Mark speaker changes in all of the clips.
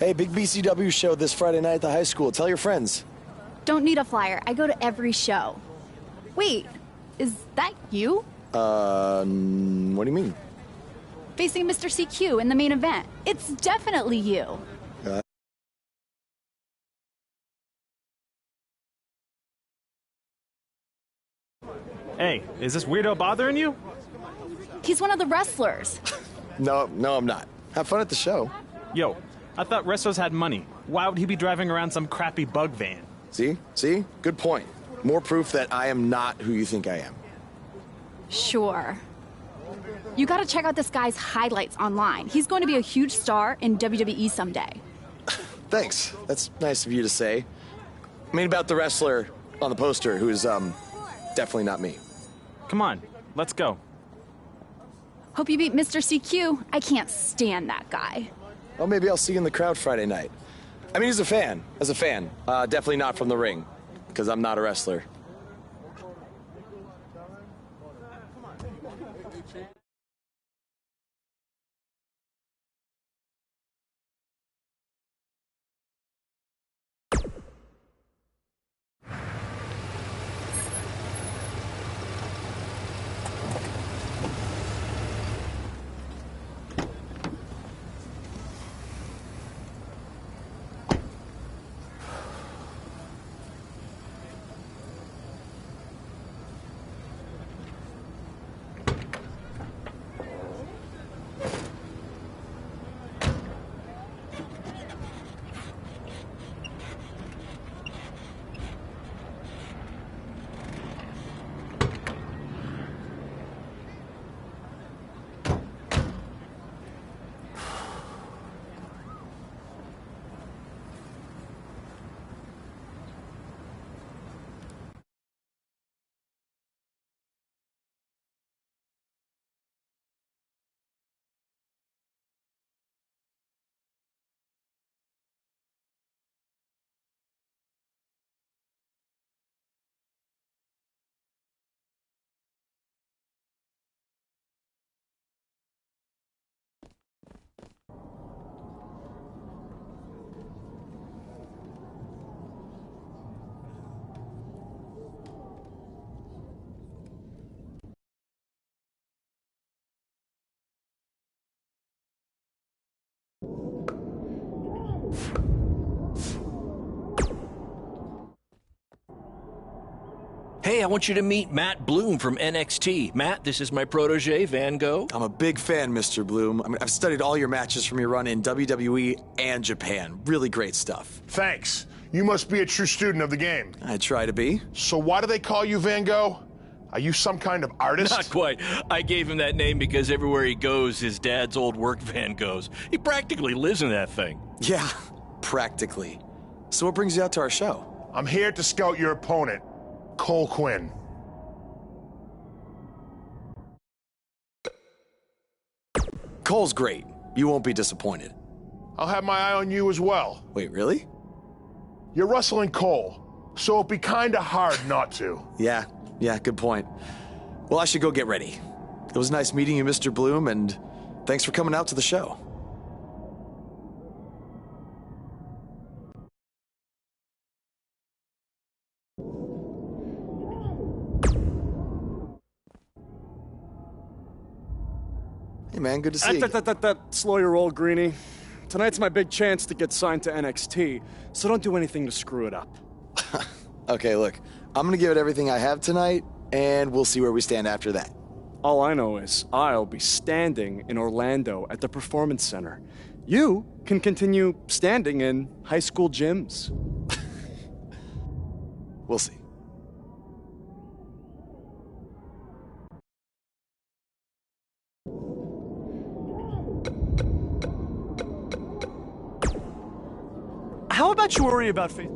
Speaker 1: Hey, big BCW show this Friday night at the high school. Tell your friends.
Speaker 2: Don't need a flyer. I go to every show. Wait, is that you?
Speaker 1: What do you mean?
Speaker 2: Facing Mr. CQ in the main event. It's definitely you.
Speaker 3: Hey, is this weirdo bothering you?
Speaker 2: He's one of the wrestlers.
Speaker 1: No, I'm not. Have fun at the show.
Speaker 3: Yo, I thought wrestlers had money. Why would he be driving around some crappy bug van?
Speaker 1: See? Good point. More proof that I am not who you think I am.
Speaker 2: Sure. You gotta check out this guy's highlights online. He's going to be a huge star in WWE someday.
Speaker 1: Thanks. That's nice of you to say. I mean about the wrestler on the poster who is, definitely not me.
Speaker 3: Come on, let's go.
Speaker 2: Hope you beat Mr. CQ. I can't stand that guy.
Speaker 1: Well, maybe I'll see you in the crowd Friday night. I mean, as a fan. Definitely not from the ring, because I'm not a wrestler.
Speaker 4: Hey, I want you to meet Matt Bloom from NXT. Matt, this is my protege, Van Gogh.
Speaker 1: I'm a big fan, Mr. Bloom. I mean, I've studied all your matches from your run in WWE and Japan. Really great stuff.
Speaker 5: Thanks. You must be a true student of the game.
Speaker 1: I try to be.
Speaker 5: So why do they call you Van Gogh? Are you some kind of artist?
Speaker 4: Not quite. I gave him that name because everywhere he goes, his dad's old work van goes. He practically lives in that thing.
Speaker 1: Yeah, practically. So what brings you out to our show?
Speaker 5: I'm here to scout your opponent, Cole Quinn.
Speaker 1: Cole's great. You won't be disappointed.
Speaker 5: I'll have my eye on you as well.
Speaker 1: Wait, really?
Speaker 5: You're wrestling Cole, so it'd be kinda hard not to.
Speaker 1: Yeah, good point. Well, I should go get ready. It was nice meeting you, Mr. Bloom, and thanks for coming out to the show. Hey, man, good to see you.
Speaker 6: Slow your roll, Greenie. Tonight's my big chance to get signed to NXT, so don't do anything to screw it up.
Speaker 1: Okay, look, I'm gonna give it everything I have tonight, and we'll see where we stand after that.
Speaker 6: All I know is I'll be standing in Orlando at the Performance Center. You can continue standing in high school gyms.
Speaker 1: We'll see.
Speaker 6: How about you worry about faith?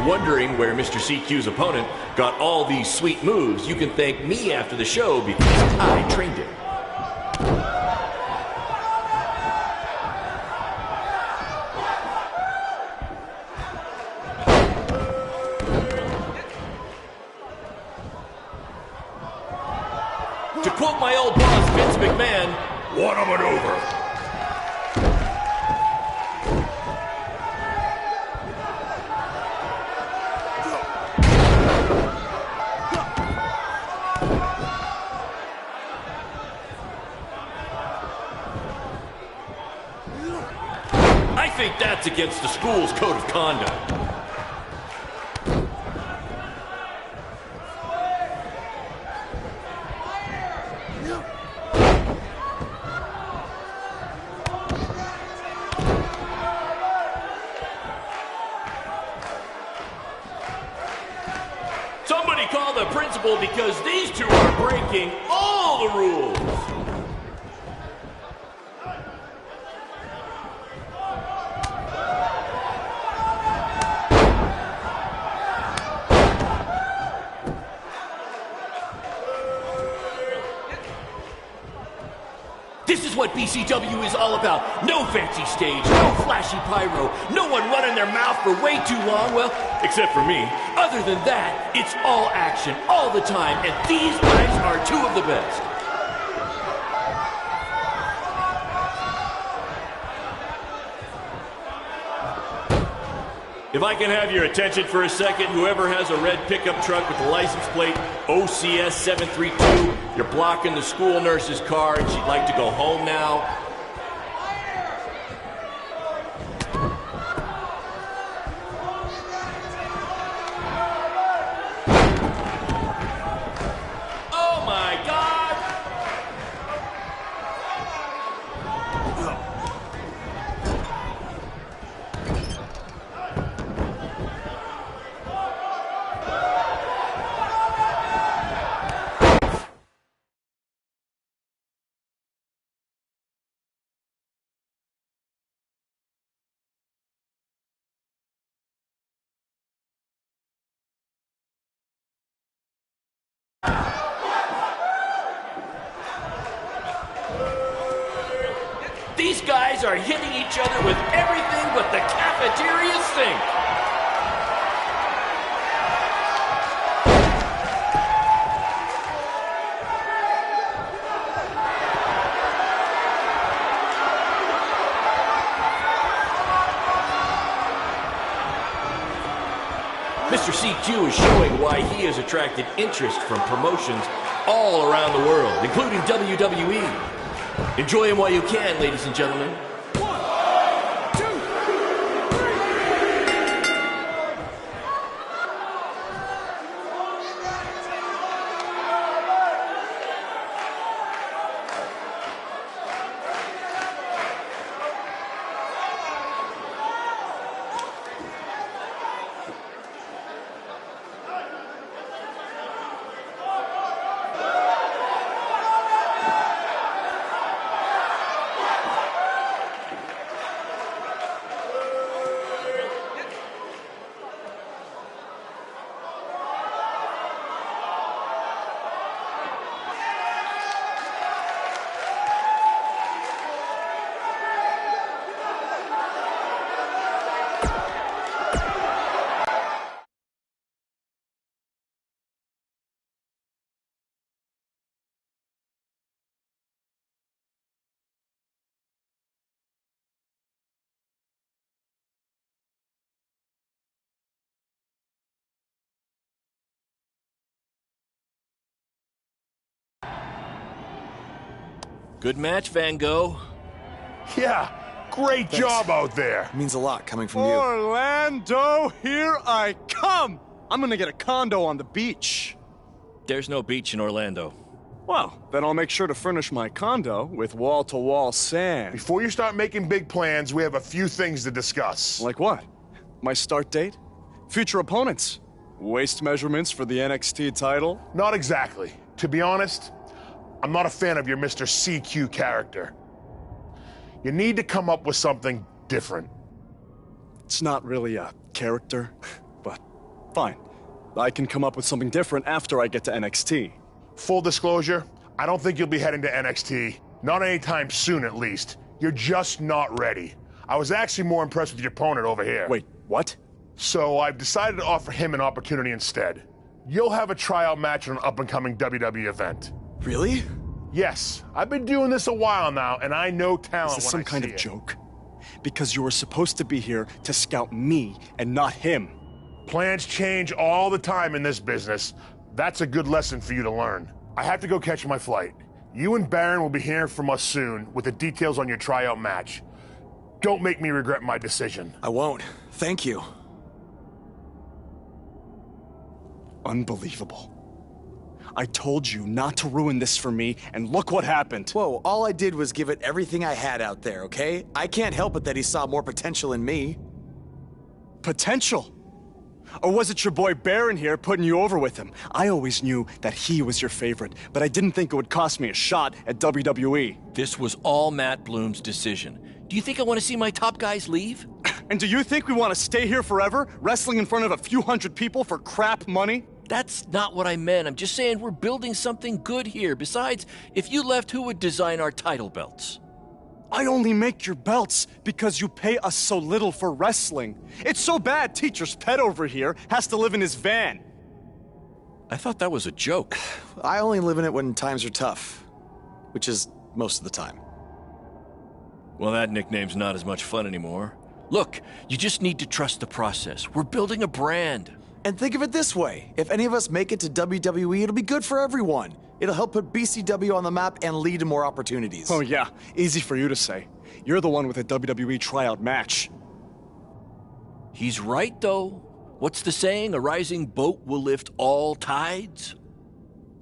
Speaker 4: you're wondering where Mr. CQ's opponent got all these sweet moves, you can thank me after the show because I trained him. To quote my old boss, Vince McMahon, what a maneuver. I think that's against the school's code of conduct. Somebody call the principal because these two are breaking all the rules. This is what BCW is all about. No fancy stage, no flashy pyro, no one running their mouth for way too long, well, except for me. Other than that, it's all action, all the time, and these guys are two of the best. If I can have your attention for a second, whoever has a red pickup truck with the license plate OCS 732, you're blocking the school nurse's car and she'd like to go home now. Oh my God! These guys are hitting each other with everything but the cafeteria sink. Mr. CQ is showing why he has attracted interest from promotions all around the world, including WWE. Enjoy him while you can, ladies and gentlemen. Good match, Van Gogh.
Speaker 5: Yeah, great job out there.
Speaker 1: It means a lot coming from you.
Speaker 6: Orlando, here I come! I'm gonna get a condo on the beach.
Speaker 4: There's no beach in Orlando.
Speaker 6: Well, then I'll make sure to furnish my condo with wall-to-wall sand.
Speaker 5: Before you start making big plans, we have a few things to discuss.
Speaker 6: Like what? My start date? Future opponents? Waist measurements for the NXT title?
Speaker 5: Not exactly. To be honest, I'm not a fan of your Mr. CQ character. You need to come up with something different.
Speaker 6: It's not really a character, but Fine. I can come up with something different after I get to NXT.
Speaker 5: Full disclosure, I don't think you'll be heading to NXT. Not anytime soon, at least. You're just not ready. I was actually more impressed with your opponent over here.
Speaker 6: Wait, what?
Speaker 5: So I've decided to offer him an opportunity instead. You'll have a tryout match on an up-and-coming WWE event.
Speaker 1: Really?
Speaker 5: Yes, I've been doing this a while now, and I know talent
Speaker 6: Is this
Speaker 5: when
Speaker 6: some
Speaker 5: I
Speaker 6: kind
Speaker 5: see
Speaker 6: of
Speaker 5: it.
Speaker 6: joke? Because you were supposed to be here to scout me and not him.
Speaker 5: Plans change all the time in this business. That's a good lesson for you to learn. I have to go catch my flight. You and Baron will be hearing from us soon with the details on your tryout match. Don't make me regret my decision.
Speaker 1: I won't. Thank you.
Speaker 6: Unbelievable. I told you not to ruin this for me, and look what happened.
Speaker 1: Whoa, all I did was give it everything I had out there, okay? I can't help it that he saw more potential in me.
Speaker 6: Potential? Or was it your boy Baron here putting you over with him? I always knew that he was your favorite, but I didn't think it would cost me a shot at WWE.
Speaker 4: This was all Matt Bloom's decision. Do you think I want to see my top guys leave?
Speaker 6: And do you think we want to stay here forever, wrestling in front of a few hundred people for crap money?
Speaker 4: That's not what I meant. I'm just saying we're building something good here. Besides, if you left, who would design our title belts?
Speaker 6: I only make your belts because you pay us so little for wrestling. It's so bad Teacher's pet over here has to live in his van.
Speaker 4: I thought that was a joke.
Speaker 1: I only live in it when times are tough, which is most of the time.
Speaker 4: Well, that nickname's not as much fun anymore. Look, you just need to trust the process. We're building a brand.
Speaker 1: And think of it this way. If any of us make it to WWE, it'll be good for everyone. It'll help put BCW on the map and lead to more opportunities.
Speaker 6: Oh yeah, easy for you to say. You're the one with a WWE tryout match.
Speaker 4: He's right, though. What's the saying? A rising boat will lift all tides?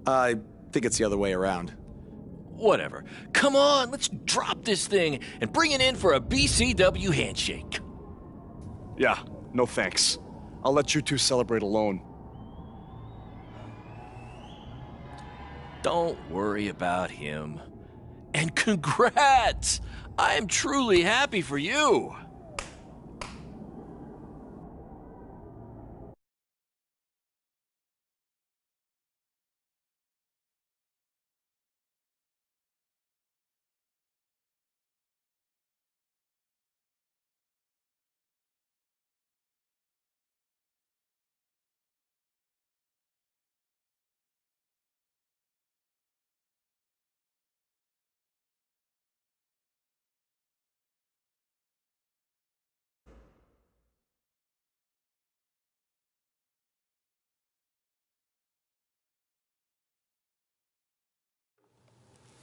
Speaker 1: I think it's the other way around.
Speaker 4: Whatever. Come on, let's drop this thing and bring it in for a BCW handshake.
Speaker 6: Yeah, no thanks. I'll let you two celebrate alone.
Speaker 4: Don't worry about him. And congrats! I am truly happy for you.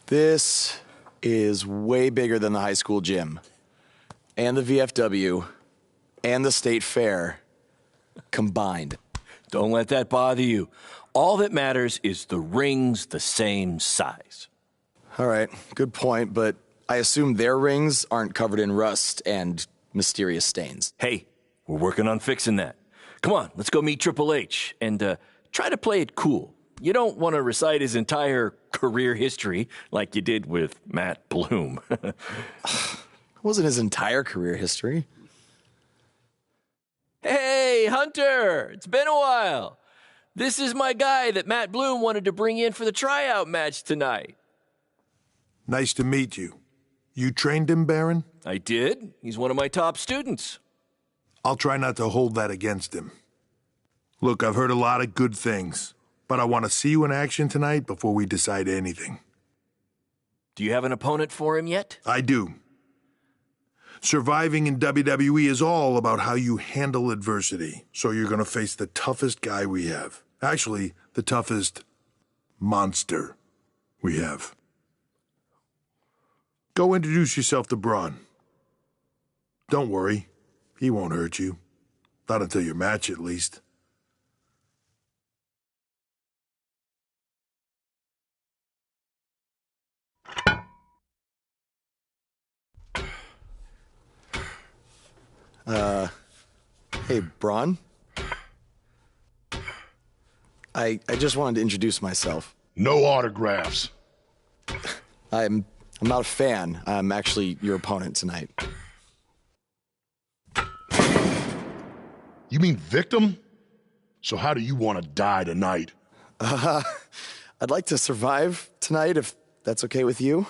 Speaker 1: This is way bigger than the high school gym, and the VFW, and the state fair combined.
Speaker 4: Don't let that bother you. All that matters is the ring's the same size.
Speaker 1: All right, good point, but I assume their rings aren't covered in rust and mysterious stains.
Speaker 4: Hey, we're working on fixing that. Come on, let's go meet Triple H and try to play it cool. You don't want to recite his entire career history like you did with Matt Bloom.
Speaker 1: It wasn't his entire career history.
Speaker 4: Hey, Hunter! It's been a while. This is my guy that Matt Bloom wanted to bring in for the tryout match tonight.
Speaker 7: Nice to meet you. You trained him, Baron?
Speaker 4: I did. He's one of my top students.
Speaker 7: I'll try not to hold that against him. Look, I've heard a lot of good things, but I want to see you in action tonight before we decide anything.
Speaker 4: Do you have an opponent for him yet?
Speaker 7: I do. Surviving in WWE is all about how you handle adversity, so you're going to face the toughest guy we have. Actually, the toughest monster we have. Go introduce yourself to Braun. Don't worry, he won't hurt you. Not until your match, at least.
Speaker 1: Hey, Braun? I just wanted to introduce myself.
Speaker 5: No autographs.
Speaker 1: I'm not a fan. I'm actually your opponent tonight.
Speaker 5: You mean victim?
Speaker 7: So how do you want to die tonight?
Speaker 1: I'd like to survive tonight, if that's okay with you.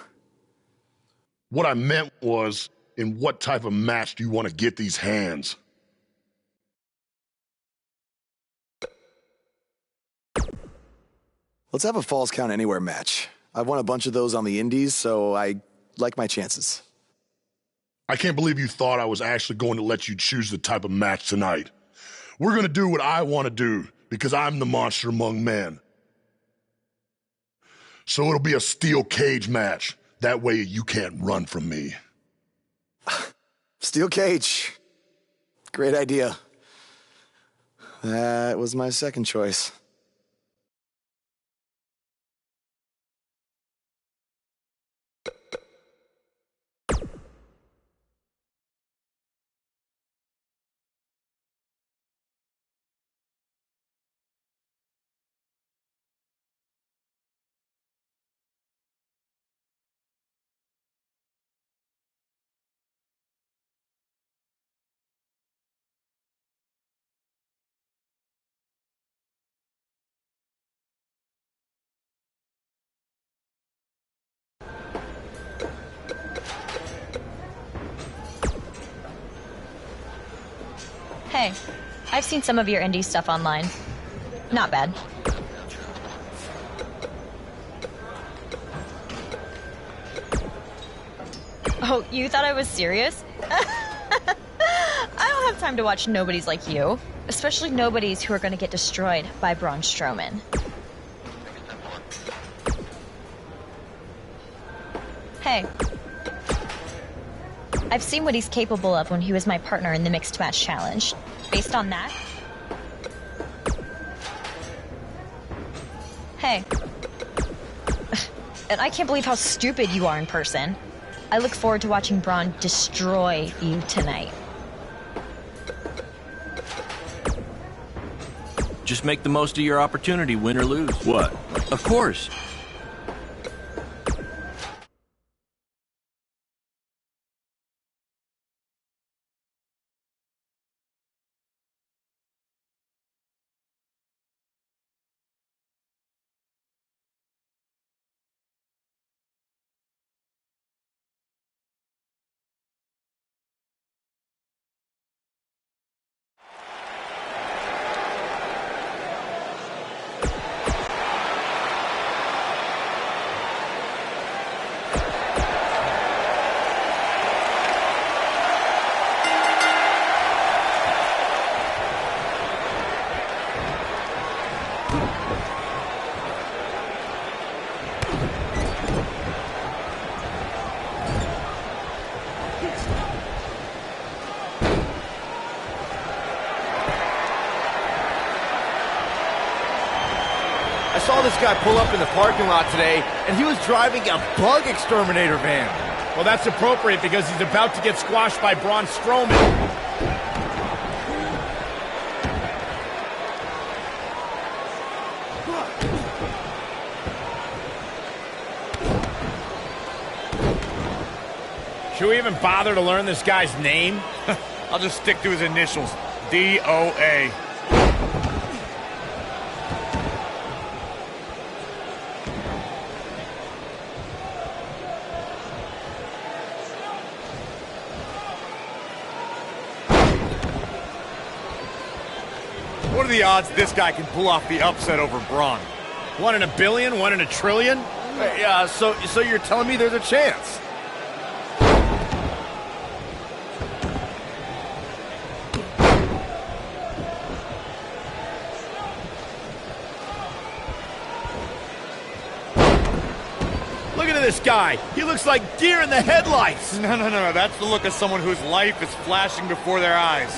Speaker 7: What I meant was, in what type of match do you want to get these hands?
Speaker 1: Let's have a Falls Count Anywhere match. I've won a bunch of those on the indies, so I like my chances.
Speaker 7: I can't believe you thought I was actually going to let you choose the type of match tonight. We're going to do what I want to do, because I'm the monster among men. So it'll be a steel cage match. That way you can't run from me.
Speaker 1: Steel cage. Great idea. That was my second choice.
Speaker 8: Hey, I've seen some of your indie stuff online. Not bad. Oh, you thought I was serious? I don't have time to watch nobodies like you. Especially nobodies who are going to get destroyed by Braun Strowman. Hey. I've seen what he's capable of when he was my partner in the Mixed Match Challenge. Based on that... Hey. And I can't believe how stupid you are in person. I look forward to watching Braun destroy you tonight.
Speaker 4: Just make the most of your opportunity, win or lose. What? Of course.
Speaker 9: I saw this guy pull up in the parking lot today, and he was driving a bug exterminator van.
Speaker 10: Well, that's appropriate because he's about to get squashed by Braun Strowman. Should we even bother to learn this guy's name? I'll just stick to his initials, DOA. What are the odds this guy can pull off the upset over Braun? 1 in a billion? 1 in a trillion?
Speaker 9: Yeah, so you're telling me there's a chance? Look at this guy. He looks like deer in the headlights.
Speaker 10: No. That's the look of someone whose life is flashing before their eyes.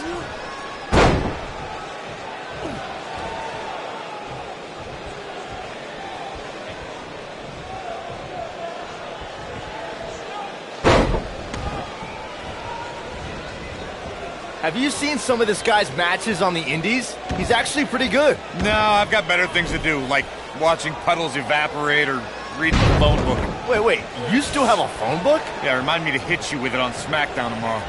Speaker 9: Have you seen some of this guy's matches on the indies? He's actually pretty good.
Speaker 10: No, I've got better things to do, like watching puddles evaporate or reading the phone book.
Speaker 9: Wait, you still have a phone book?
Speaker 10: Yeah, remind me to hit you with it on SmackDown tomorrow.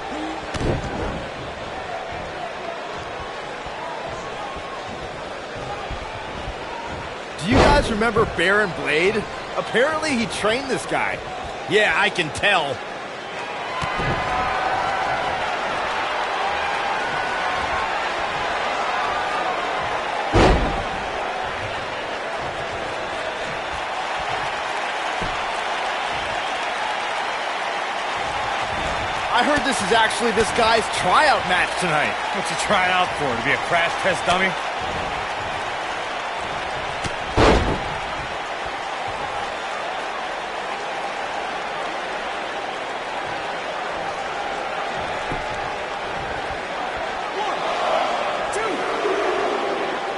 Speaker 9: guys remember Baron Blade? Apparently he trained this guy.
Speaker 10: Yeah, I can tell.
Speaker 9: I heard this is actually this guy's tryout match tonight.
Speaker 10: What's he trying out for? To be a crash test dummy?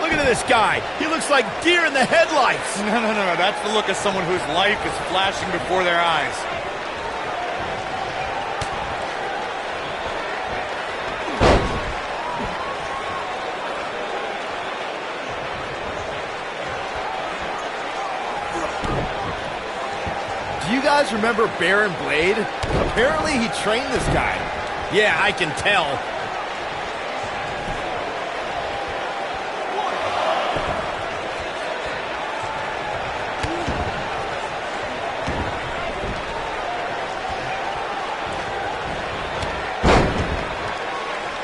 Speaker 9: Look at this guy. He looks like deer in the headlights.
Speaker 10: No. That's the look of someone whose life is flashing before their eyes.
Speaker 9: Do you guys remember Baron Blade? Apparently he trained this guy.
Speaker 10: Yeah, I can tell.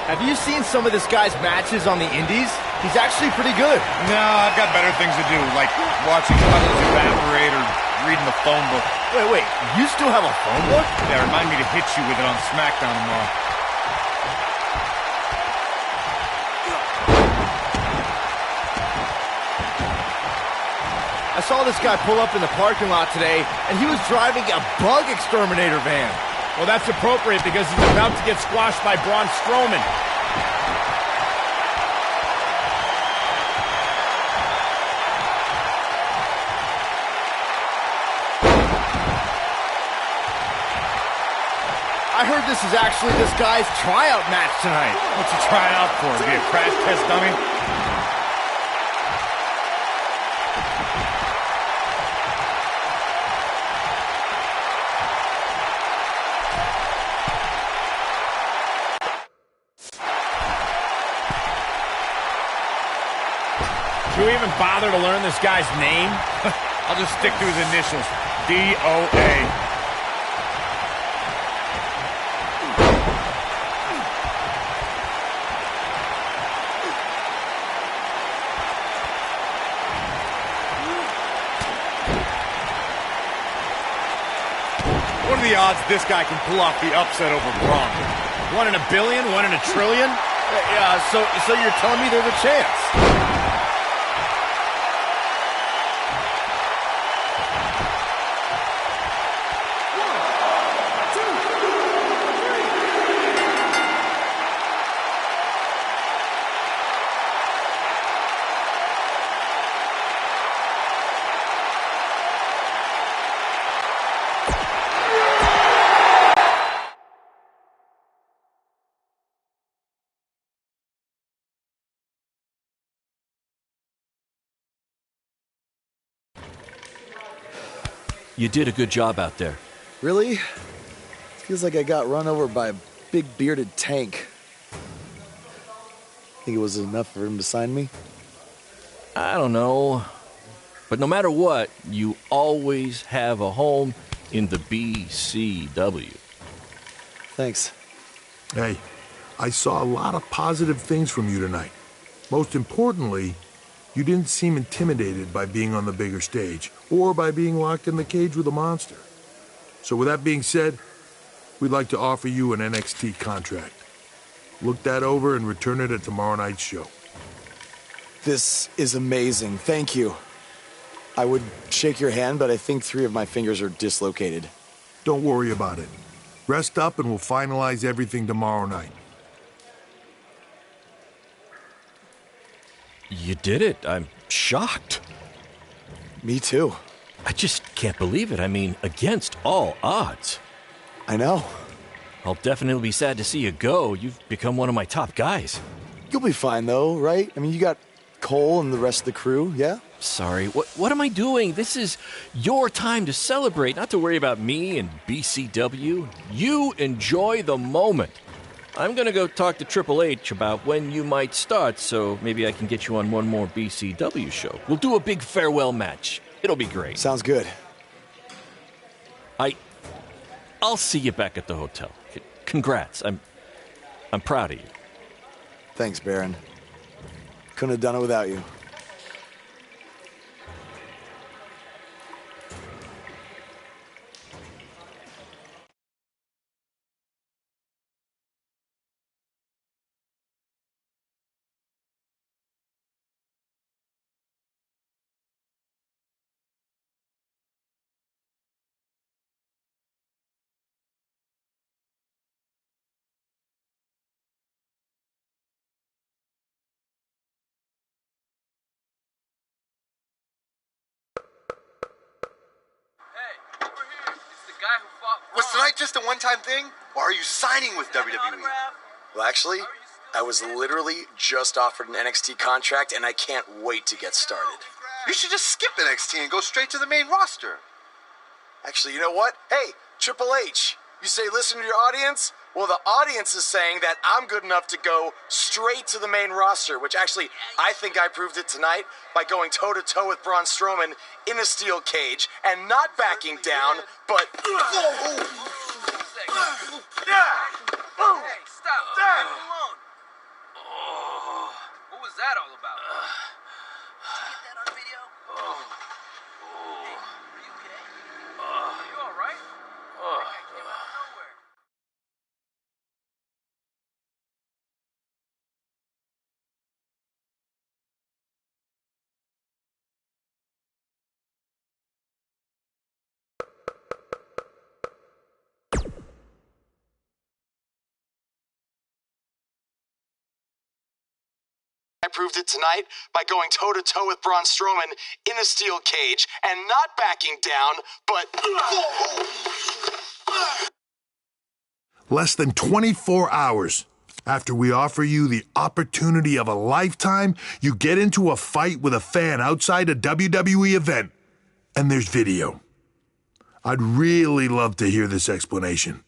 Speaker 9: Have you seen some of this guy's matches on the indies? He's actually pretty good.
Speaker 10: No, I've got better things to do, like watching puddles evaporate or reading the phone book.
Speaker 9: Wait, you still have a phone book?
Speaker 10: Yeah, remind me to hit you with it on SmackDown tomorrow.
Speaker 9: I saw this guy pull up in the parking lot today, and he was driving a bug exterminator van.
Speaker 10: Well, that's appropriate because he's about to get squashed by Braun Strowman.
Speaker 9: I heard this is actually this guy's tryout match tonight.
Speaker 10: What's he trying out for? To be a crash test dummy? Do you even bother to learn this guy's name? I'll just stick to his initials. D-O-A. What are the odds this guy can pull off the upset over Braun? 1 in a billion? 1 in a trillion?
Speaker 9: Yeah, so you're telling me there's a chance?
Speaker 4: You did a good job out there.
Speaker 1: Really? Feels like I got run over by a big bearded tank. Think it was enough for him to sign me?
Speaker 4: I don't know. But no matter what, you always have a home in the BCW.
Speaker 1: Thanks.
Speaker 7: Hey, I saw a lot of positive things from you tonight. Most importantly, you didn't seem intimidated by being on the bigger stage or by being locked in the cage with a monster. So with that being said, we'd like to offer you an NXT contract. Look that over and return it at tomorrow night's show.
Speaker 1: This is amazing. Thank you. I would shake your hand, but I think 3 of my fingers are dislocated.
Speaker 7: Don't worry about it. Rest up and we'll finalize everything tomorrow night.
Speaker 4: You did it. I'm shocked.
Speaker 1: Me too.
Speaker 4: I just can't believe it. I mean, against all odds.
Speaker 1: I know.
Speaker 4: I'll definitely be sad to see you go. You've become one of my top guys.
Speaker 1: You'll be fine, though, right? I mean, you got Cole and the rest of the crew, yeah?
Speaker 4: Sorry, what am I doing? This is your time to celebrate, not to worry about me and BCW. You enjoy the moment. I'm gonna go talk to Triple H about when you might start, so maybe I can get you on one more BCW show. We'll do a big farewell match. It'll be great.
Speaker 1: Sounds good.
Speaker 4: I'll see you back at the hotel. Congrats. I'm proud of you.
Speaker 1: Thanks, Baron. Couldn't have done it without you.
Speaker 11: Was tonight just a one-time thing, or are you signing with WWE?
Speaker 1: Well, actually, I was literally just offered an NXT contract, and I can't wait to get started.
Speaker 11: You should just skip NXT and go straight to the main roster.
Speaker 1: Actually, you know what? Hey, Triple H, you say listen to your audience? Well, the audience is saying that I'm good enough to go straight to the main roster, which actually, I think I proved it tonight by going toe-to-toe with Braun Strowman in a steel cage and not backing down, but...
Speaker 12: Hey, stop. Leave him alone. What was that all about? Did you get that on video? Hey, are you okay? Are you all right? Hey, came out of nowhere.
Speaker 1: I proved it tonight by going toe-to-toe with Braun Strowman in a steel cage and not backing down, but...
Speaker 7: Less than 24 hours after we offer you the opportunity of a lifetime, you get into a fight with a fan outside a WWE event, and there's video. I'd really love to hear this explanation.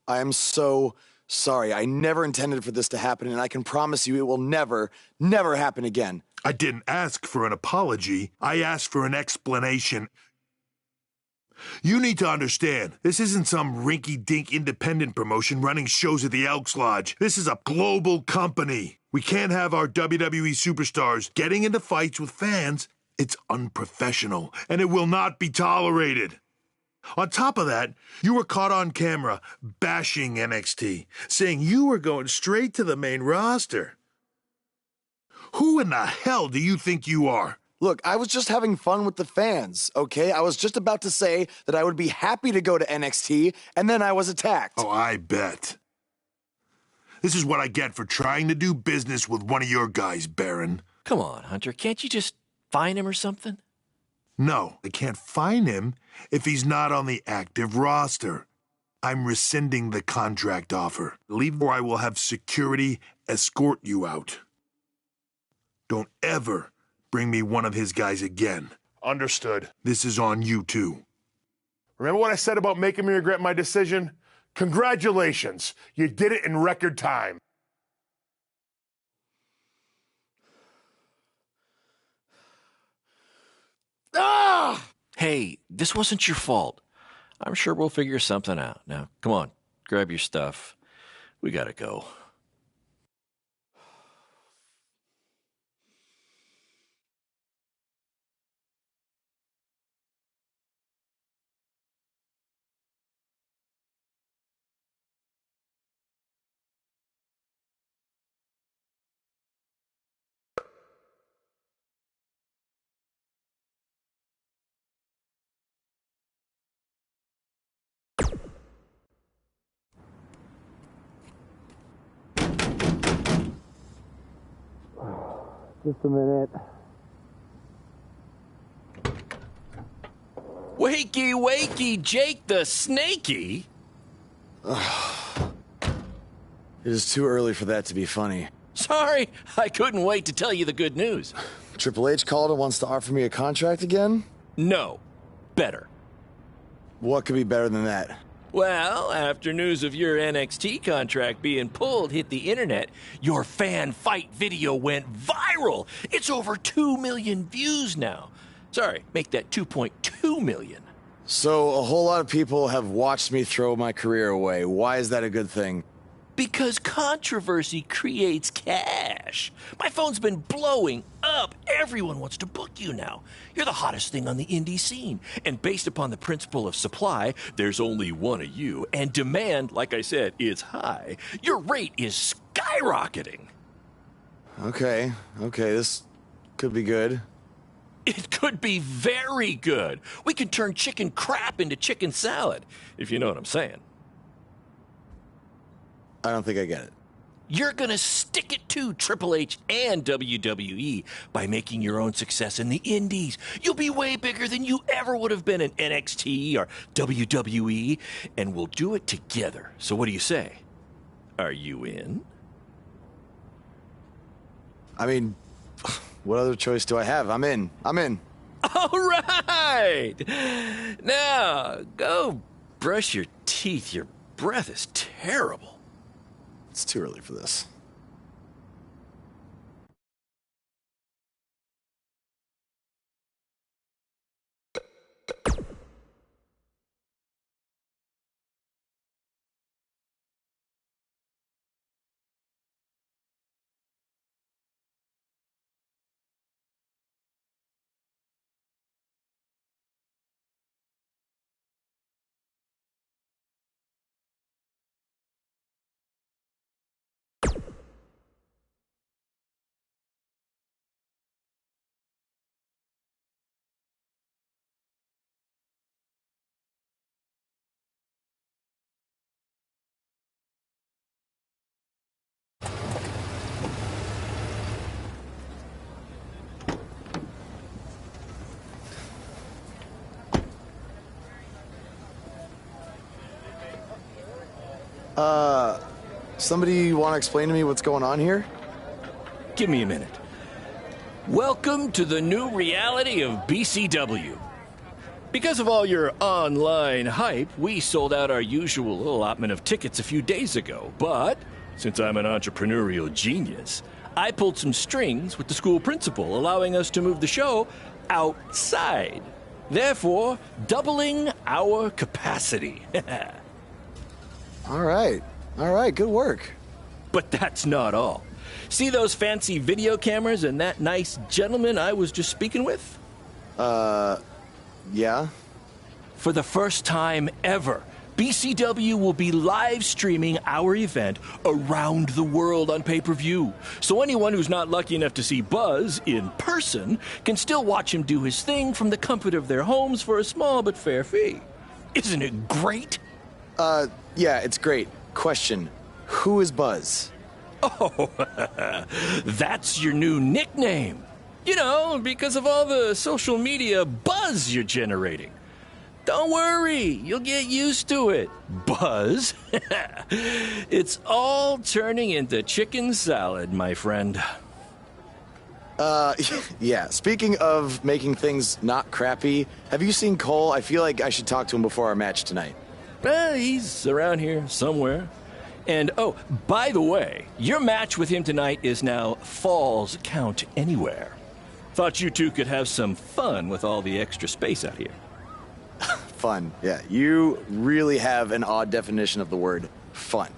Speaker 1: I am so sorry. I never intended for this to happen, and I can promise you it will never, never happen again.
Speaker 7: I didn't ask for an apology. I asked for an explanation. You need to understand, this isn't some rinky-dink independent promotion running shows at the Elks Lodge. This is a global company. We can't have our WWE superstars getting into fights with fans. It's unprofessional, and it will not be tolerated. On top of that, you were caught on camera bashing NXT, saying you were going straight to the main roster. Who in the hell do you think you are?
Speaker 1: Look, I was just having fun with the fans, okay? I was just about to say that I would be happy to go to NXT, and then I was attacked.
Speaker 7: Oh, I bet. This is what I get for trying to do business with one of your guys, Baron.
Speaker 4: Come on, Hunter. Can't you just find him or something?
Speaker 7: No, I can't find him if he's not on the active roster. I'm rescinding the contract offer. Leave or I will have security escort you out. Don't ever bring me one of his guys again.
Speaker 5: Understood.
Speaker 7: This is on you, too.
Speaker 5: Remember what I said about making me regret my decision? Congratulations. You did it in record time.
Speaker 1: Ah!
Speaker 4: Hey, this wasn't your fault. I'm sure we'll figure something out. Now, come on, grab your stuff. We gotta go.
Speaker 1: Just a minute.
Speaker 4: Wakey, wakey, Jake the Snakey.
Speaker 1: It is too early for that to be funny.
Speaker 4: Sorry, I couldn't wait to tell you the good news.
Speaker 1: Triple H called and wants to offer me a contract again?
Speaker 4: No, better.
Speaker 1: What could be better than that?
Speaker 4: Well, after news of your NXT contract being pulled hit the internet, your fan fight video went viral. It's over 2 million views now. Sorry, make that 2.2 million.
Speaker 1: So a whole lot of people have watched me throw my career away. Why is that a good thing?
Speaker 4: Because controversy creates cash. My phone's been blowing up. Everyone wants to book you now. You're the hottest thing on the indie scene. And based upon the principle of supply, there's only one of you. And demand, like I said, is high. Your rate is skyrocketing.
Speaker 1: Okay, this could be good.
Speaker 4: It could be very good. We could turn chicken crap into chicken salad, if you know what I'm saying.
Speaker 1: I don't think I get it.
Speaker 4: You're gonna stick it to Triple H and WWE by making your own success in the indies. You'll be way bigger than you ever would have been in NXT or WWE, and we'll do it together. So what do you say? Are you in?
Speaker 1: I mean, what other choice do I have? I'm in.
Speaker 4: All right! Now, go brush your teeth. Your breath is terrible.
Speaker 1: It's too early for this. Somebody want to explain to me what's going on here?
Speaker 4: Give me a minute. Welcome to the new reality of BCW. Because of all your online hype, we sold out our usual allotment of tickets a few days ago. But since I'm an entrepreneurial genius, I pulled some strings with the school principal, allowing us to move the show outside. Therefore, doubling our capacity.
Speaker 1: All right, good work.
Speaker 4: But that's not all. See those fancy video cameras and that nice gentleman I was just speaking with?
Speaker 1: Yeah?
Speaker 4: For the first time ever, BCW will be live streaming our event around the world on pay-per-view. So anyone who's not lucky enough to see Buzz in person can still watch him do his thing from the comfort of their homes for a small but fair fee. Isn't it great?
Speaker 1: Yeah, it's great. Question, who is Buzz?
Speaker 4: Oh, that's your new nickname. You know, because of all the social media buzz you're generating. Don't worry, you'll get used to it. Buzz? It's all turning into chicken salad, my friend.
Speaker 1: Yeah, speaking of making things not crappy, have you seen Cole? I feel like I should talk to him before our match tonight.
Speaker 4: He's around here somewhere. And, oh, by the way, your match with him tonight is now Falls Count Anywhere. Thought you two could have some fun with all the extra space out here.
Speaker 1: Fun, yeah. You really have an odd definition of the word fun.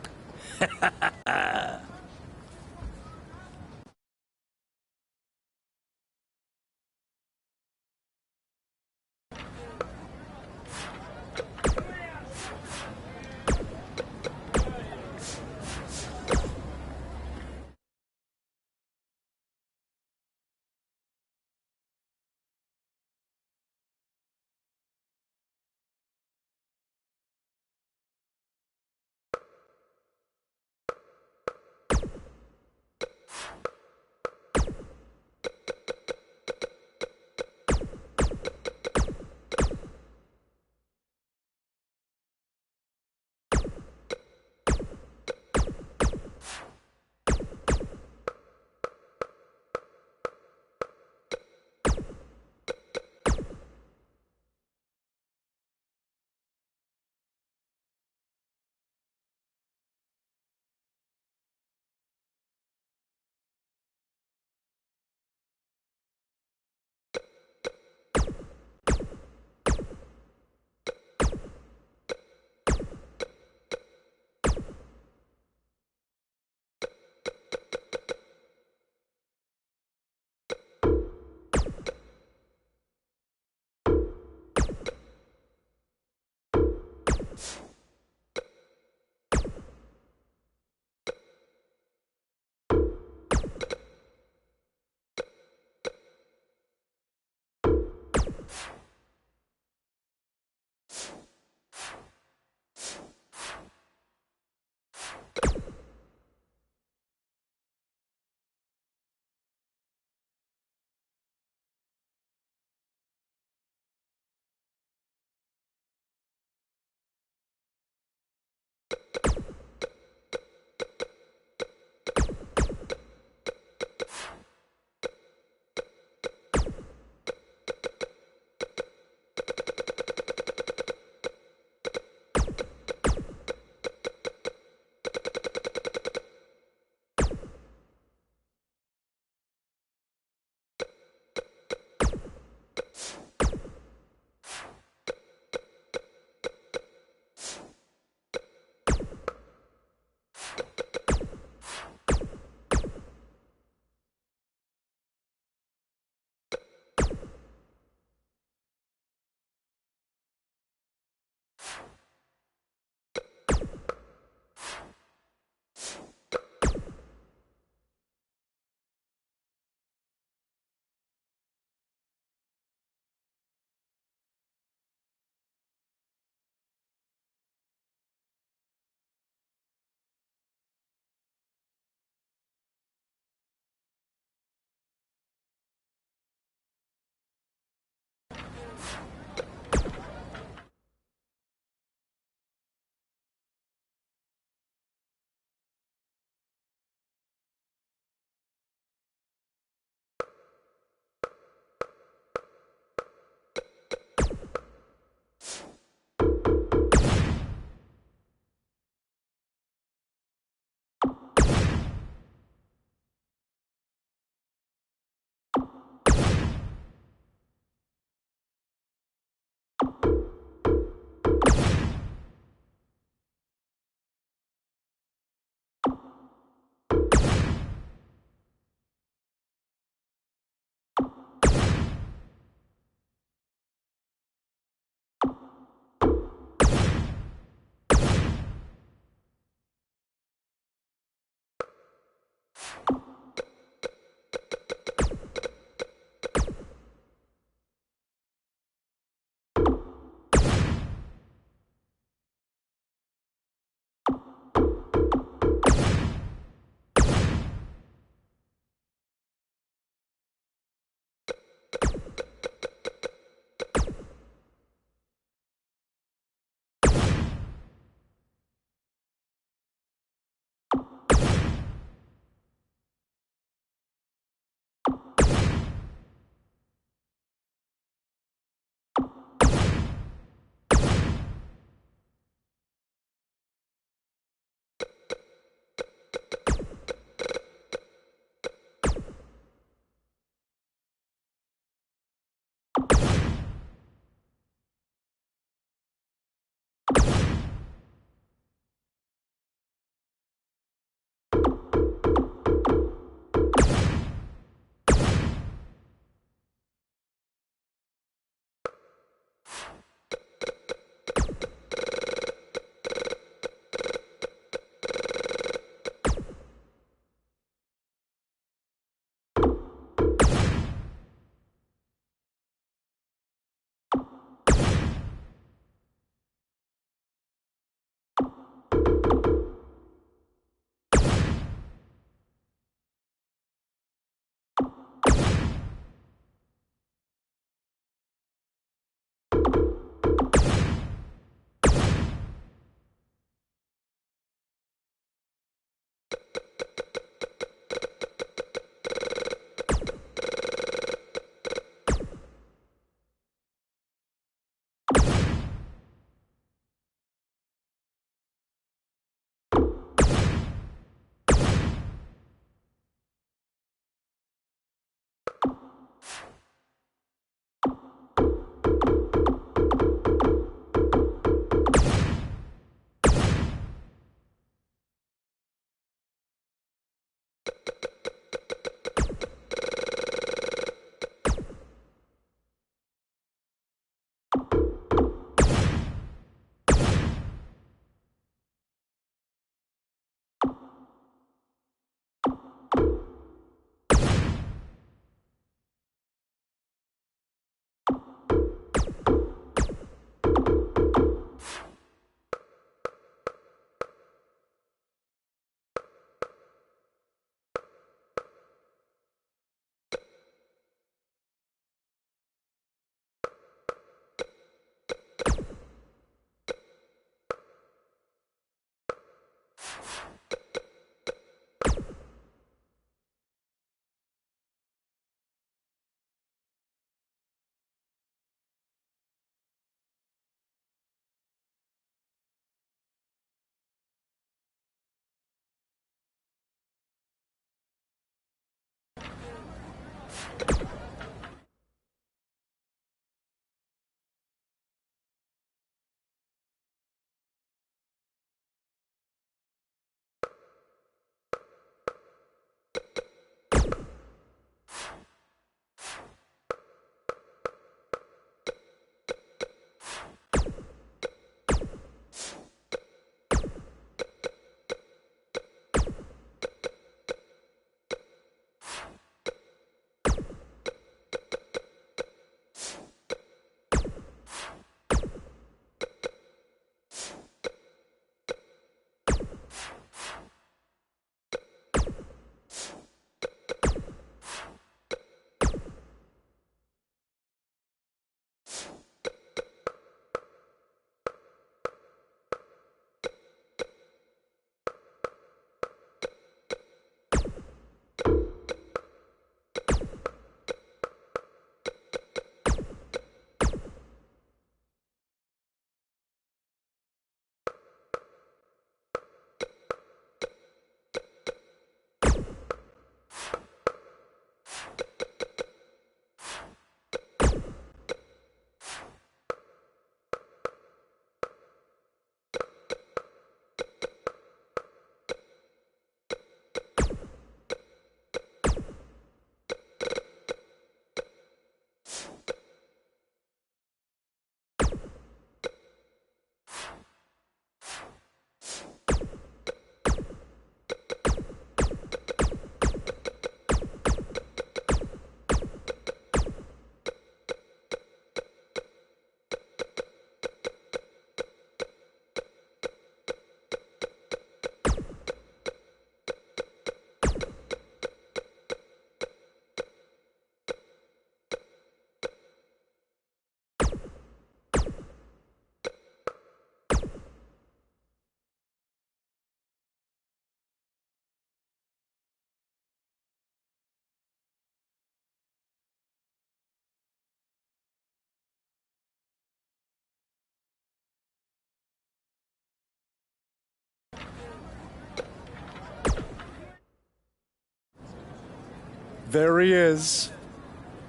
Speaker 6: There he is.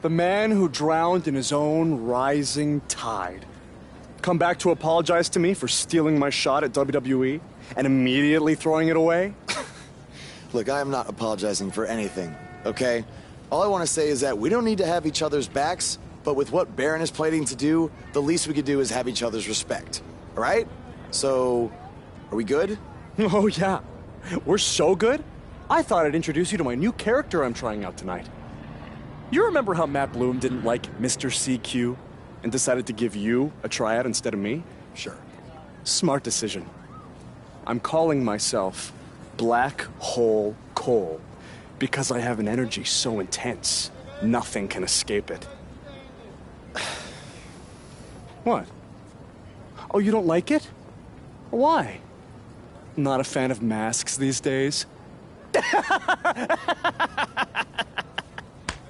Speaker 6: The man who drowned in his own rising tide. Come back to apologize to me for stealing my shot at WWE and immediately throwing it away?
Speaker 1: Look, I am not apologizing for anything, okay? All I want to say is that we don't need to have each other's backs, but with what Baron is planning to do, the least we could do is have each other's respect. All right? So, are we good?
Speaker 6: Oh, yeah. We're so good. I thought I'd introduce you to my new character I'm trying out tonight. You remember how Matt Bloom didn't like Mr. CQ and decided to give you a tryout instead of me?
Speaker 1: Sure.
Speaker 6: Smart decision. I'm calling myself Black Hole Cole because I have an energy so intense, nothing can escape it. What? Oh, you don't like it? Why? Not a fan of masks these days?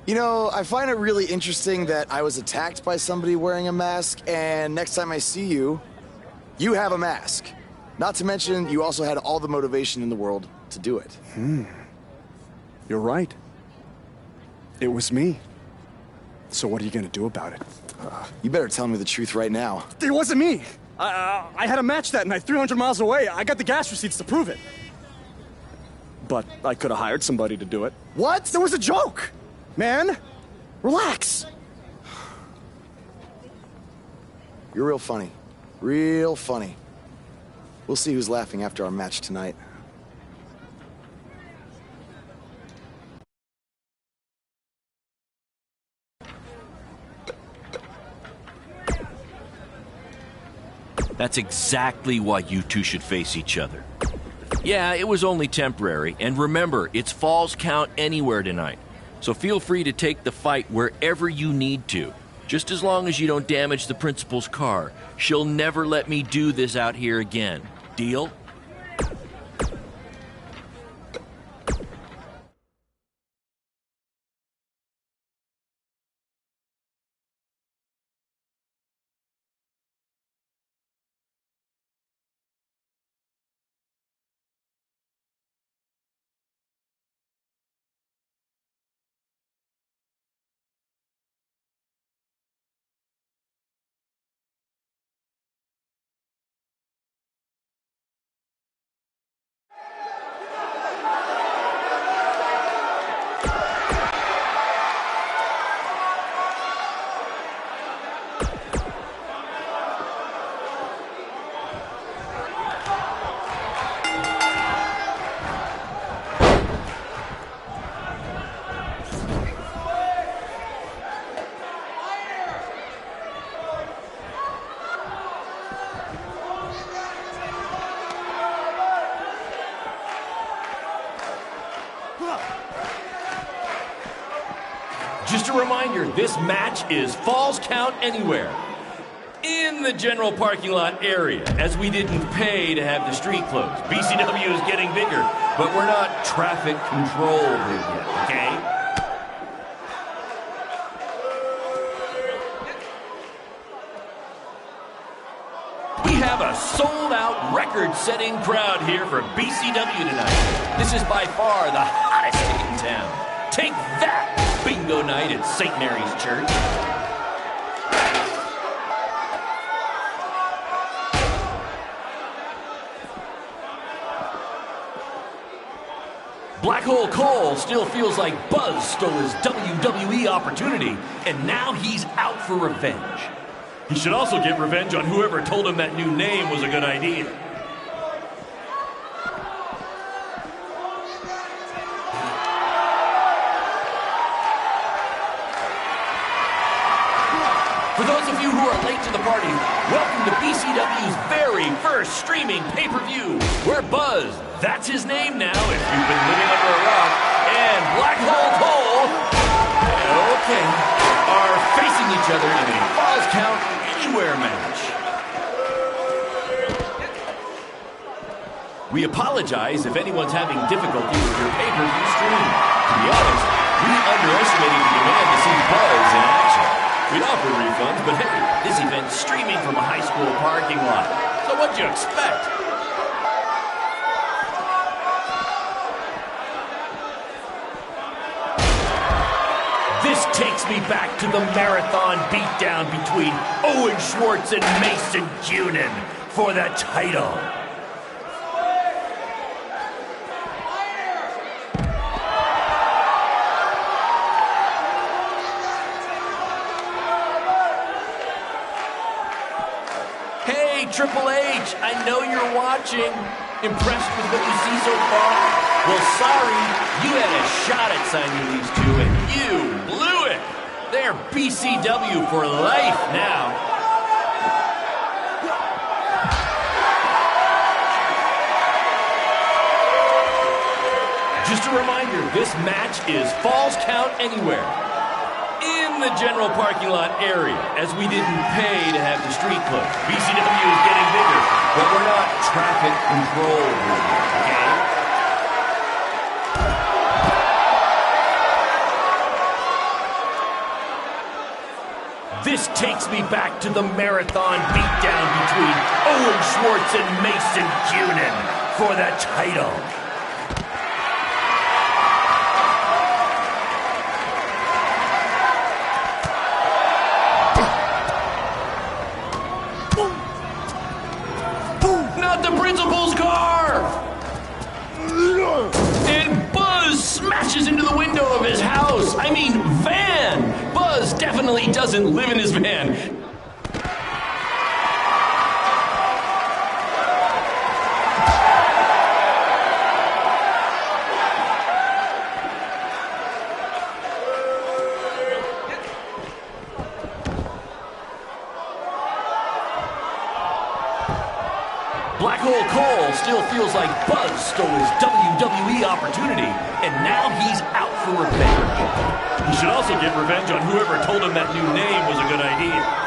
Speaker 1: You know, I find it really interesting that I was attacked by somebody wearing a mask, and next time I see you, you have a mask. Not to mention, you also had all the motivation in the world to do it.
Speaker 6: You're right. It was me. So what are you gonna do about it?
Speaker 1: You better tell me the truth right now.
Speaker 6: It wasn't me! I had a match that night, 300 miles away. I got the gas receipts to prove it. But I could have hired somebody to do it.
Speaker 1: What?
Speaker 6: There was a joke! Man, relax.
Speaker 1: You're real funny. Real funny. We'll see who's laughing after our match tonight.
Speaker 4: That's exactly why you two should face each other. Yeah, it was only temporary, and remember, it's Falls Count Anywhere tonight. So feel free to take the fight wherever you need to. Just as long as you don't damage the principal's car. She'll never let me do this out here again. Deal? Just a reminder, this match is Falls Count Anywhere. In the general parking lot area, as we didn't pay to have the street closed. BCW is getting bigger, but we're not traffic controlled yet, okay? We have a sold-out, record-setting crowd here for BCW tonight. This is by far the hottest ticket in town. Take that, bingo night at St. Mary's Church. Black Hole Cole still feels like Buzz stole his WWE opportunity, and now he's out for revenge. He should also get revenge on whoever told him that new name was a good idea. For those of you who are late to the party, welcome to BCW's very first streaming pay-per-view, where Buzz, that's his name now if you've been living under a rock, and Black Hole Cole, okay, are facing each other in a Falls Count Anywhere match. We apologize if anyone's having difficulty with your pay-per-view stream. To be honest, we underestimated the demand to see Buzz in action. We'd offer refunds, but hey, this event's streaming from a high school parking lot. So what'd you expect? This takes me back to the marathon beatdown between Owen Schwartz and Mason Cunin for the title. Hey, Triple H, I know you're watching. Impressed with what you see so far? Well, sorry, you had a shot at signing these two, and you blew it. They're BCW for life now. Just a reminder, this match is Falls Count Anywhere. In the general parking lot area, as we didn't pay to have the street closed. BCW is getting bigger, but we're not traffic control, okay? This takes me back to the marathon beatdown between Owen Schwartz and Mason Cunin for the title. Not the principal's car! And Buzz smashes into the window of his house. I mean, van! Buzz definitely doesn't live in his van. Black Hole Cole still feels like Buzz stole his WWE opportunity, and now he's out for revenge. He should also get revenge on whoever told him that new name was a good idea.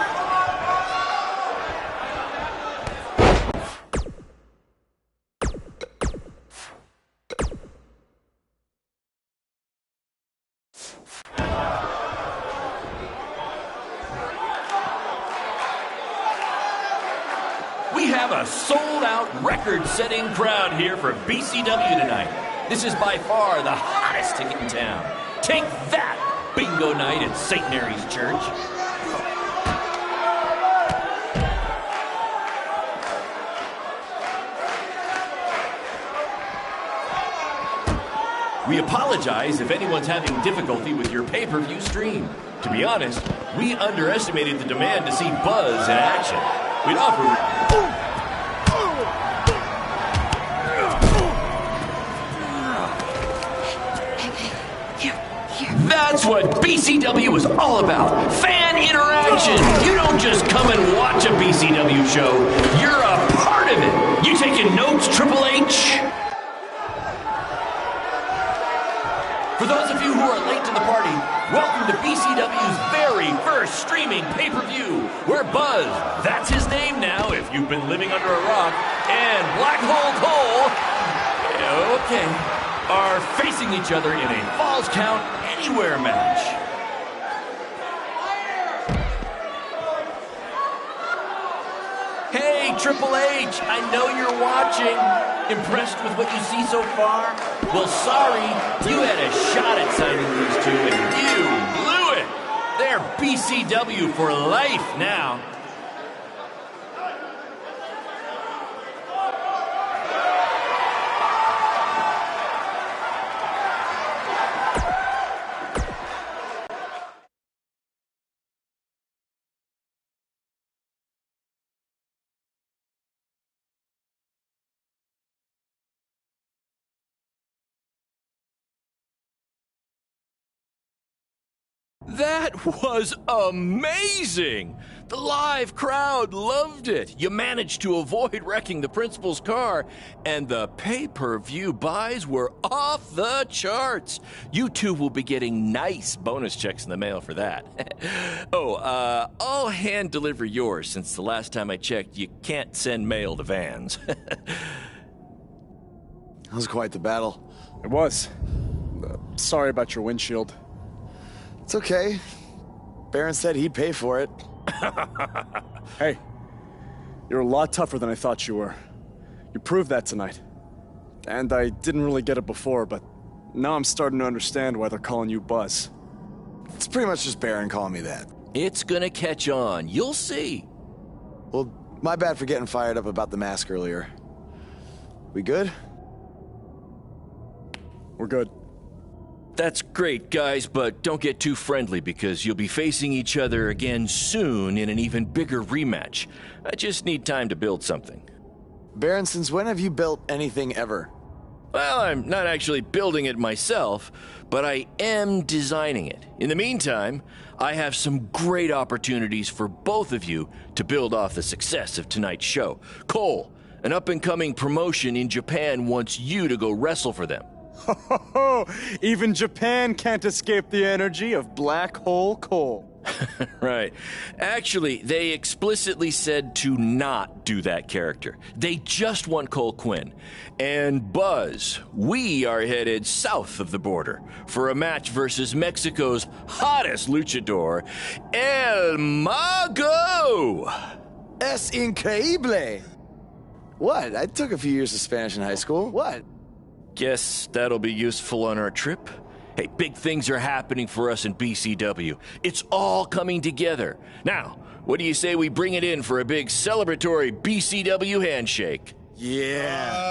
Speaker 4: We have a sold-out, record-setting crowd here for BCW tonight. This is by far the hottest ticket in town. Take that, bingo night at St. Mary's Church. We apologize if anyone's having difficulty with your pay-per-view stream. To be honest, we underestimated the demand to see Buzz in action. We'd offer... That's what BCW is all about. Fan interaction. You don't just come and watch a BCW show. You're a part of it. You taking notes, Triple H? For those of you who are late to the party, welcome to BCW's very first streaming pay-per-view, where Buzz, that's his name now if you've been living under a rock, and Black Hole Cole, okay, are facing each other in a Falls Count Anywhere match. Hey, Triple H, I know you're watching. Impressed with what you see so far? Well, sorry, you had a shot at signing these two, and you blew it. They're BCW for life now. That was amazing! The live crowd loved it. You managed to avoid wrecking the principal's car, and the pay-per-view buys were off the charts. You two will be getting nice bonus checks in the mail for that. I'll hand deliver yours, since the last time I checked, you can't send mail to vans.
Speaker 6: That was quite the battle. It was. Sorry about your windshield.
Speaker 13: It's okay. Baron said he'd pay for it.
Speaker 6: Hey, you're a lot tougher than I thought you were. You proved that tonight. And I didn't really get it before, but now I'm starting to understand why they're calling you Buzz.
Speaker 13: It's pretty much just Baron calling me that.
Speaker 4: It's gonna catch on. You'll see.
Speaker 13: Well, my bad for getting fired up about the mask earlier. We good?
Speaker 6: We're good.
Speaker 4: That's great, guys, but don't get too friendly because you'll be facing each other again soon in an even bigger rematch. I just need time to build something.
Speaker 13: Baron, since when have you built anything ever?
Speaker 4: Well, I'm not actually building it myself, but I am designing it. In the meantime, I have some great opportunities for both of you to build off the success of tonight's show. Cole, an up-and-coming promotion in Japan wants you to go wrestle for them.
Speaker 6: Ho, ho, ho. Even Japan can't escape the energy of Black Hole Cole.
Speaker 4: Right. Actually, they explicitly said to not do that character. They just want Cole Quinn. And Buzz, we are headed south of the border for a match versus Mexico's hottest luchador, El Mago!
Speaker 13: Es increíble! What? I took a few years of Spanish in high school. What?
Speaker 4: Guess that'll be useful on our trip. Hey, big things are happening for us in BCW. It's all coming together. Now, what do you say we bring it in for a big celebratory BCW handshake?
Speaker 13: Yeah.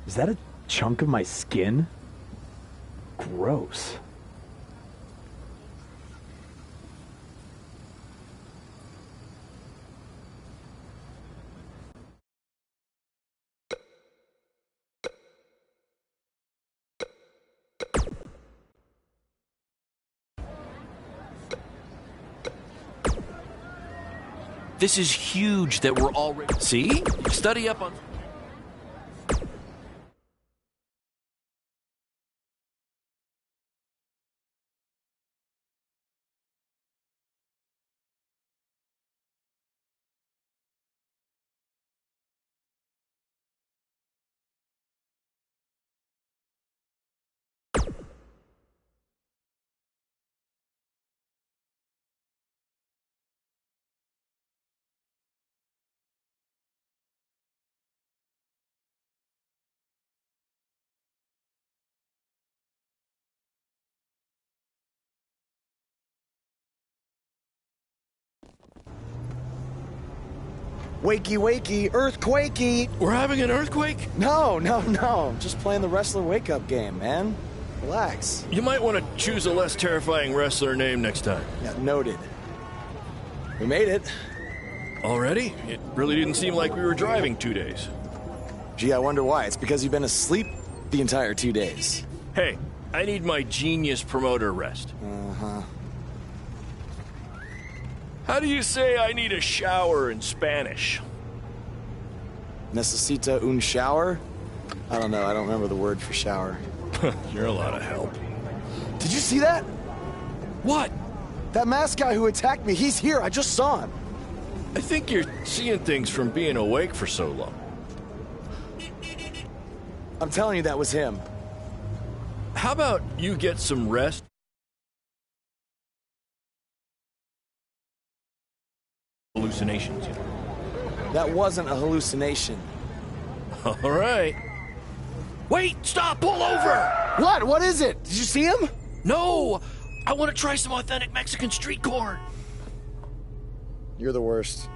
Speaker 14: Is that a chunk of my skin? Gross.
Speaker 4: This is huge that we're already... See? Study up on...
Speaker 13: Wakey, wakey, earthquakey.
Speaker 4: We're having an earthquake?
Speaker 13: No. I'm just playing the wrestler wake-up game, man. Relax.
Speaker 4: You might want to choose a less terrifying wrestler name next time.
Speaker 13: Yeah, noted. We made it.
Speaker 4: Already? It really didn't seem like we were driving 2 days.
Speaker 13: Gee, I wonder why. It's because you've been asleep the entire 2 days.
Speaker 4: Hey, I need my genius promoter rest.
Speaker 13: Uh-huh.
Speaker 4: How do you say I need a shower in Spanish?
Speaker 13: Necesita un shower? I don't know. I don't remember the word for shower.
Speaker 4: You're a lot of help.
Speaker 13: Did you see that?
Speaker 4: What?
Speaker 13: That masked guy who attacked me, he's here. I just saw him.
Speaker 4: I think you're seeing things from being awake for so long.
Speaker 13: I'm telling you, that was him.
Speaker 4: How about you get some rest? Hallucinations, you know.
Speaker 13: That wasn't a hallucination.
Speaker 4: All right. Wait, stop, pull over!
Speaker 13: What? What is it? Did you see him?
Speaker 4: No! I want to try some authentic Mexican street corn.
Speaker 13: You're the worst.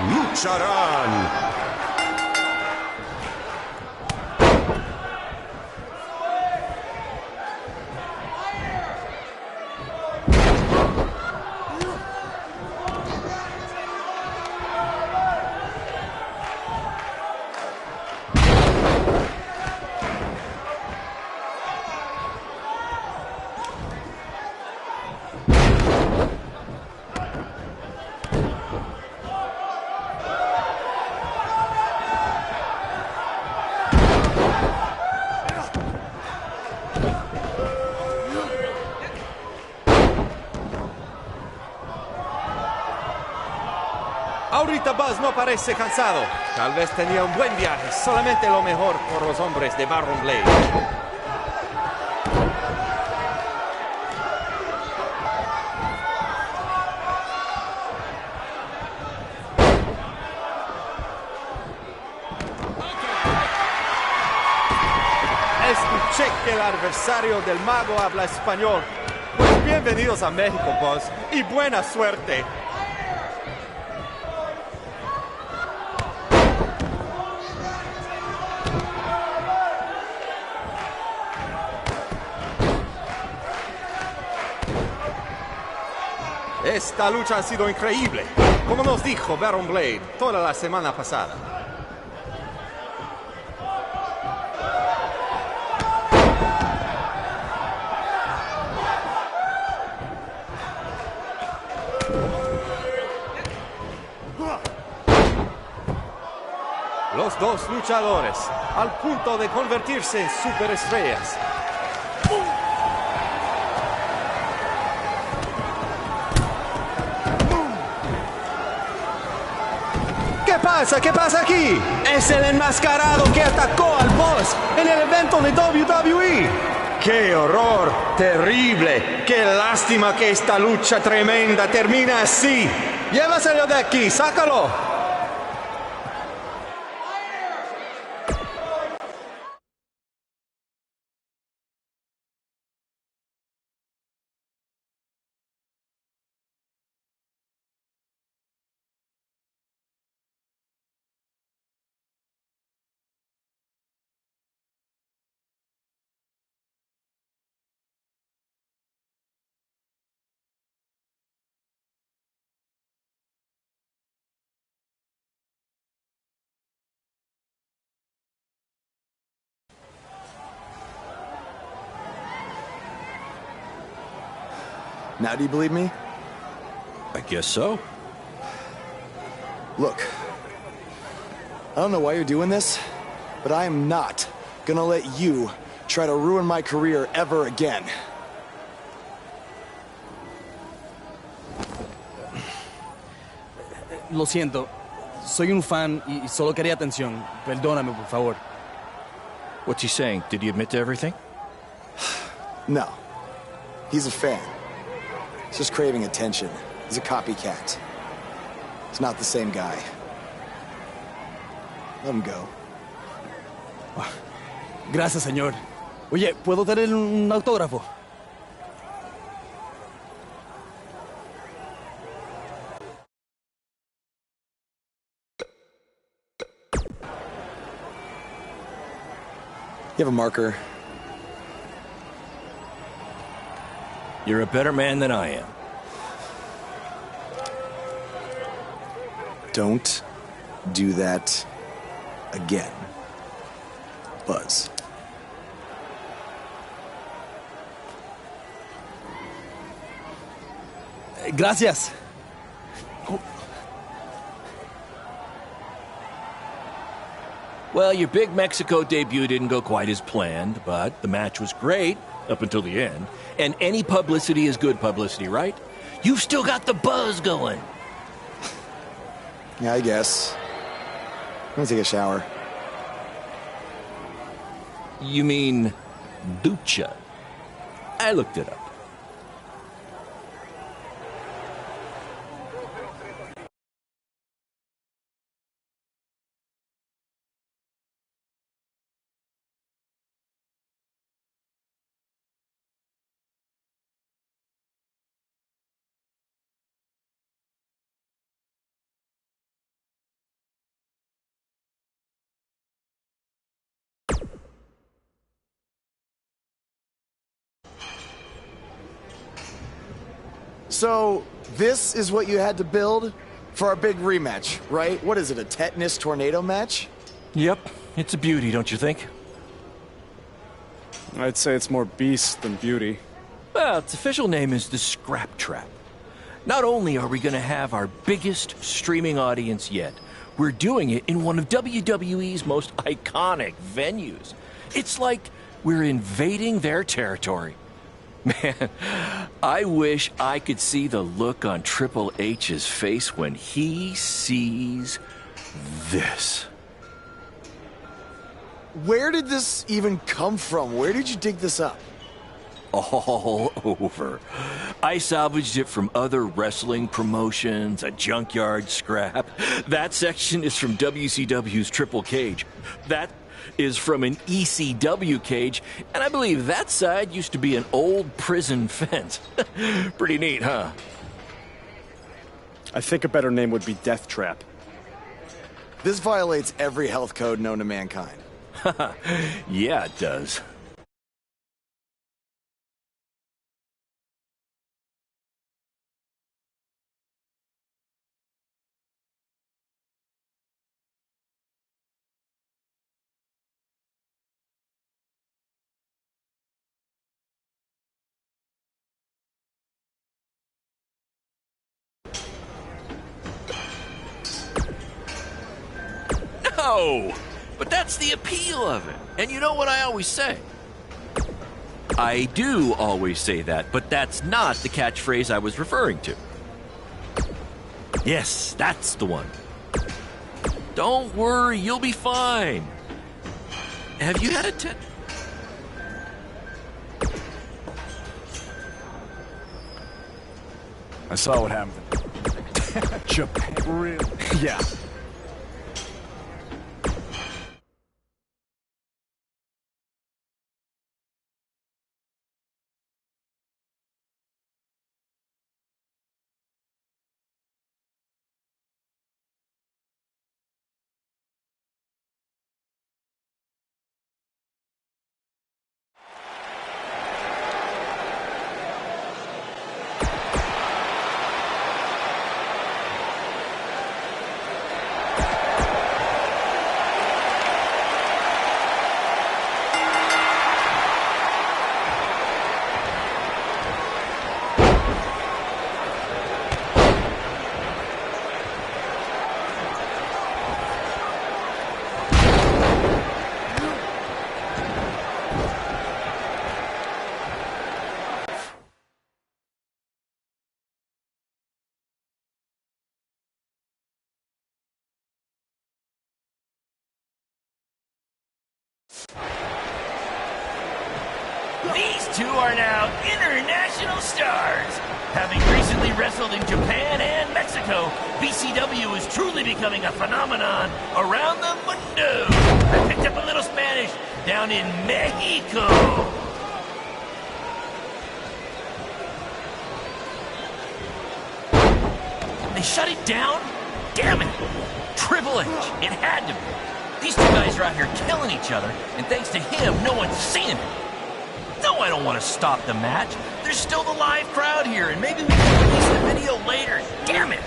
Speaker 15: lucharán.
Speaker 16: Ahorita Buzz no parece cansado. Tal vez tenía un buen viaje. Solamente lo mejor por los hombres de Baron Blade. Escuché que el adversario del mago habla español. Pues bienvenidos a México, Buzz. Y buena suerte. Esta lucha ha sido increíble, como nos dijo Baron Blade toda la semana pasada. Los dos luchadores al punto de convertirse en superestrellas. ¿Qué pasa aquí? Es el enmascarado que atacó al boss en el evento de WWE. ¡Qué horror! ¡Terrible! ¡Qué lástima que esta lucha tremenda termina así! ¡Llévaselo de aquí! ¡Sácalo!
Speaker 13: Now do you believe me?
Speaker 4: I guess so.
Speaker 13: Look, I don't know why you're doing this, but I am not gonna let you try to ruin my career ever again.
Speaker 17: Lo siento. Soy un fan y solo quería atención. Perdóname, por favor.
Speaker 4: What's he saying? Did he admit to everything?
Speaker 13: No. He's a fan. He's just craving attention. He's a copycat. He's not the same guy. Let him go.
Speaker 17: Gracias, señor. Oye, ¿puedo tener un autógrafo?
Speaker 13: You have a marker?
Speaker 4: You're a better man than I am.
Speaker 13: Don't do that again, Buzz.
Speaker 17: Gracias.
Speaker 4: Well, your big Mexico debut didn't go quite as planned, but the match was great up until the end. And any publicity is good publicity, right? You've still got the buzz going.
Speaker 13: Yeah, I guess. I'm gonna take a shower.
Speaker 4: You mean ducha? I looked it up.
Speaker 13: So, this is what you had to build for our big rematch, right? What is it, a tetanus tornado match?
Speaker 4: Yep, it's a beauty, don't you think?
Speaker 6: I'd say it's more beast than beauty.
Speaker 4: Well, its official name is the Scrap Trap. Not only are we going to have our biggest streaming audience yet, we're doing it in one of WWE's most iconic venues. It's like we're invading their territory. Man, I wish I could see the look on Triple H's face when he sees this.
Speaker 13: Where did this even come from? Where did you dig this up?
Speaker 4: All over. I salvaged it from other wrestling promotions, a junkyard scrap. That section is from WCW's Triple Cage. That is from an ECW cage, and I believe that side used to be an old prison fence. Pretty neat, huh?
Speaker 6: I think a better name would be Death Trap.
Speaker 13: This violates every health code known to mankind.
Speaker 4: Yeah, it does. No! But that's the appeal of it. And you know what I always say? I do always say that, but that's not the catchphrase I was referring to. Yes, that's the one. Don't worry, you'll be fine. Have you had a
Speaker 6: I saw what happened. Japan. Really? Yeah.
Speaker 4: These two are now international stars. Having recently wrestled in Japan and Mexico, BCW is truly becoming a phenomenon around the mundo. I picked up a little Spanish down in Mexico. They shut it down? Damn it! Triple H, it had to be. These two guys are out here killing each other, and thanks to him, no one's seeing it. No, I don't want to stop the match. There's still the live crowd here, and maybe we can release the video later. Damn it!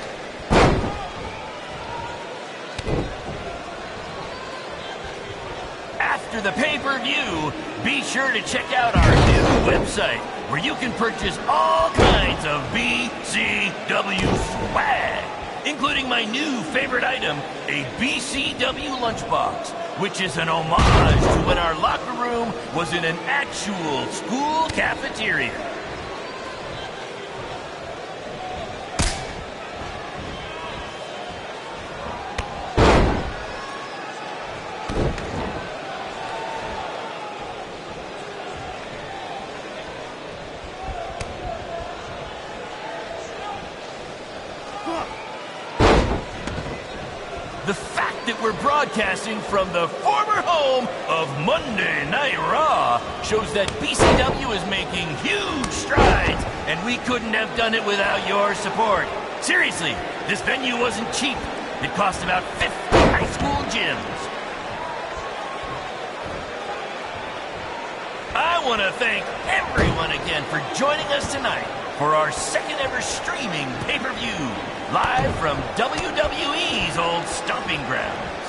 Speaker 4: After the pay-per-view, be sure to check out our new website, where you can purchase all kinds of BCW swag, including my new favorite item, a BCW lunchbox, which is an homage to when our locker room was in an actual school cafeteria. The fact that we're broadcasting from the former home of Monday Night Raw shows that BCW is making huge strides, and we couldn't have done it without your support. Seriously, this venue wasn't cheap. It cost about 50 high school gyms. I want to thank everyone again for joining us tonight. for our second ever streaming pay-per-view, live from WWE's old stomping grounds.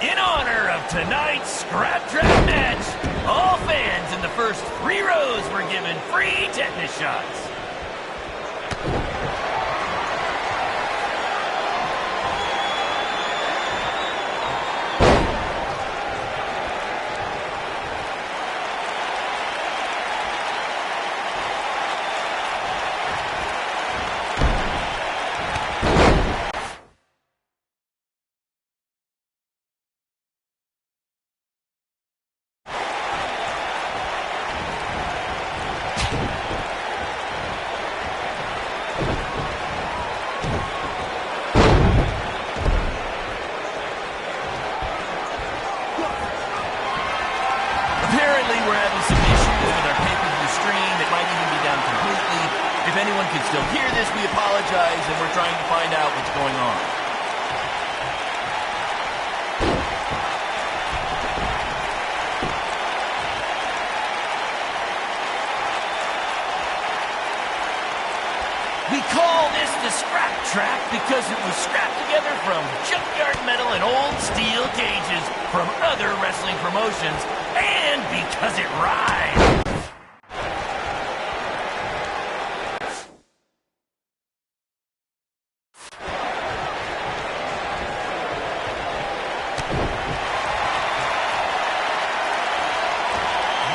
Speaker 4: In honor of tonight's Scrap Trap match, all fans in the first 3 rows were given free tetanus shots. Apparently, we're having some issues with our pay-per-view stream. It might even be down completely. If anyone can still hear this, we apologize, and we're trying to find out what's going on. We call this the Scrap Trap because it was scrapped together from junkyard metal and old steel cages from other wrestling promotions, and because it rhymes.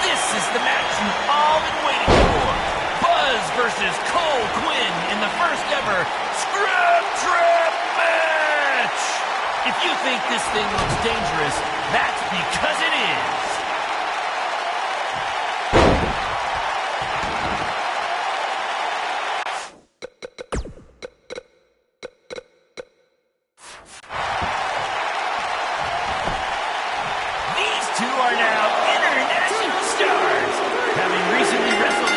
Speaker 4: This is the match you've all been waiting for. Buzz versus Cole Quinn in the first ever Scrap Trap match! If you think this thing looks dangerous, that's because it is. These two are now international stars, having recently wrestled